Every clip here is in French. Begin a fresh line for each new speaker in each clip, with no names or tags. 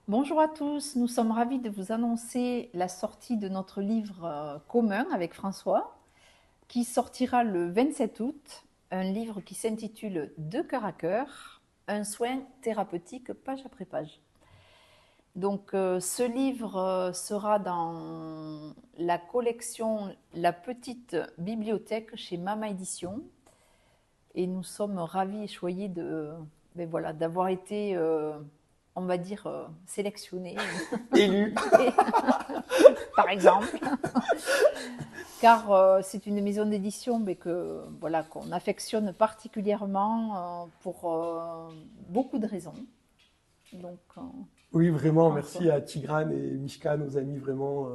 Bonjour à tous, nous sommes ravis de vous annoncer la sortie de notre livre commun avec François, qui sortira le 27 août, un livre qui s'intitule De cœur à cœur, un soin thérapeutique page après page. Donc ce livre sera dans la collection La Petite Bibliothèque chez Mama Édition, et nous sommes ravis et choyés d'avoir été on va dire, sélectionné,
Élu.
par exemple, car c'est une maison d'édition qu'on affectionne particulièrement pour beaucoup de raisons. Donc,
Oui, vraiment,
François.
merci à Tigrane et Mishka, nos amis, vraiment,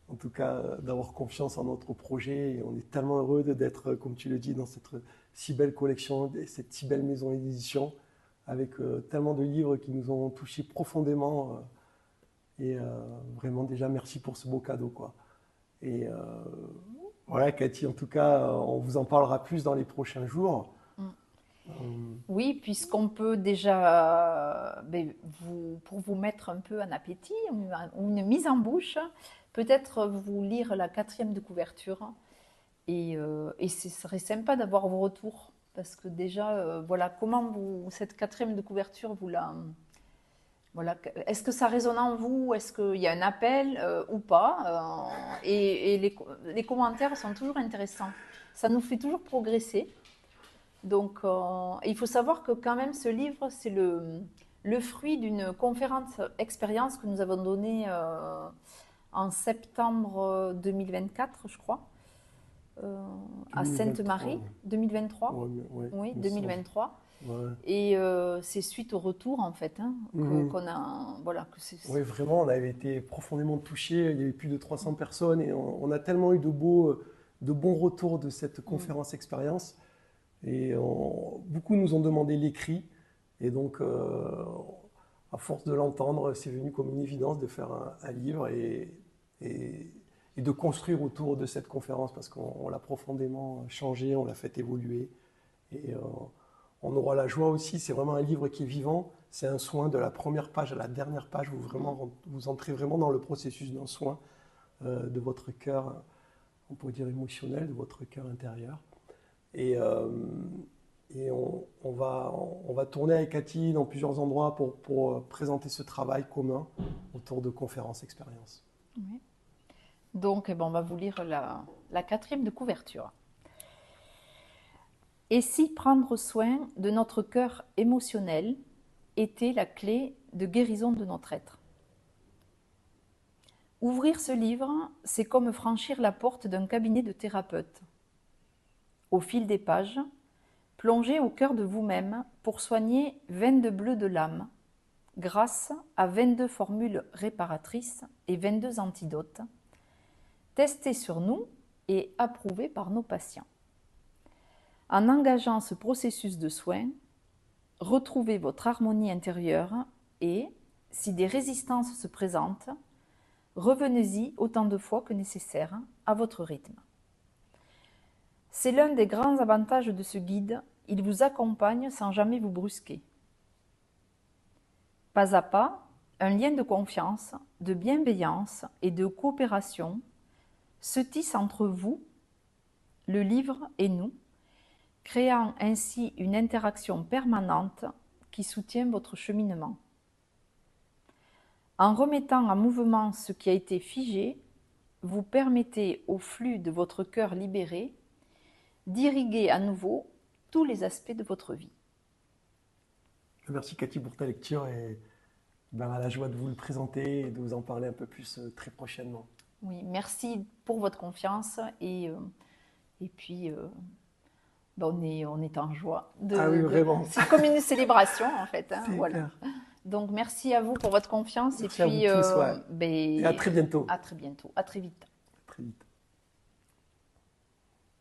en tout cas, d'avoir confiance en notre projet. Et on est tellement heureux d'être, comme tu le dis, dans cette si belle collection, et cette si belle maison d'édition, avec tellement de livres qui nous ont touchés profondément. Et vraiment, déjà, merci pour ce beau cadeau, quoi. Et voilà, Cathy, en tout cas, on vous en parlera plus dans les prochains jours.
Mm.
Euh,
Oui, puisqu'on peut déjà, pour vous mettre un peu en appétit, ou une mise en bouche, peut-être vous lire la quatrième de couverture. Et ce serait sympa d'avoir vos retours. Parce que déjà, voilà, cette quatrième de couverture, voilà, est-ce que ça résonne en vous? Est-ce qu'il y a un appel ou pas? Et les commentaires sont toujours intéressants. Ça nous fait toujours progresser. Donc, il faut savoir que quand même, ce livre, c'est le fruit d'une conférence expérience que nous avons donnée en septembre 2024, je crois, euh, à
2023,
Sainte-Marie, 2023.
ouais, ouais,
Oui,
il me semble.
2023.
Ouais.
Et c'est suite au retour, en fait,
Mhm.
qu'on a. Voilà, que c'est.
Oui, vraiment, on avait été profondément touchés. Il y avait plus de 300 personnes et on a tellement eu de bons retours de cette
Mm.
conférence expérience. Et beaucoup nous ont demandé l'écrit. Et donc, à force de l'entendre, c'est venu comme une évidence de faire un livre et, et de construire autour de cette conférence parce qu'on l'a profondément changé, on l'a fait évoluer. Et on aura la joie aussi, c'est vraiment un livre qui est vivant, c'est un soin de la première page à la dernière page, vous entrez vraiment dans le processus d'un soin de votre cœur, on pourrait dire émotionnel, de votre cœur intérieur. Et, on va tourner avec Cathy dans plusieurs endroits pour présenter ce travail commun autour de conférences expériences.
Oui. Donc, on va vous lire la quatrième de couverture. Et si prendre soin de notre cœur émotionnel était la clé de guérison de notre être? Ouvrir ce livre, c'est comme franchir la porte d'un cabinet de thérapeute. Au fil des pages, plongez au cœur de vous-même pour soigner 22 bleus de l'âme, grâce à 22 formules réparatrices et 22 antidotes, testés sur nous et approuvés par nos patients. En engageant ce processus de soin, retrouvez votre harmonie intérieure et, si des résistances se présentent, revenez-y autant de fois que nécessaire à votre rythme. C'est l'un des grands avantages de ce guide, il vous accompagne sans jamais vous brusquer. Pas à pas, un lien de confiance, de bienveillance et de coopération se tisse entre vous, le livre et nous, créant ainsi une interaction permanente qui soutient votre cheminement. En remettant en mouvement ce qui a été figé, vous permettez au flux de votre cœur libéré d'irriguer à nouveau tous les aspects de votre vie.
Merci Cathy pour ta lecture et ben, à la joie de vous le présenter et de vous en parler un peu plus très prochainement.
Oui, merci pour votre confiance et puis on est en joie.
Ah oui, vraiment,
C'est comme une célébration en fait.
c'est
Voilà.
clair.
Donc merci à vous pour votre confiance et
Merci à vous
puis
tous, ouais. Et à très bientôt.
à très bientôt, à très vite.
À très vite.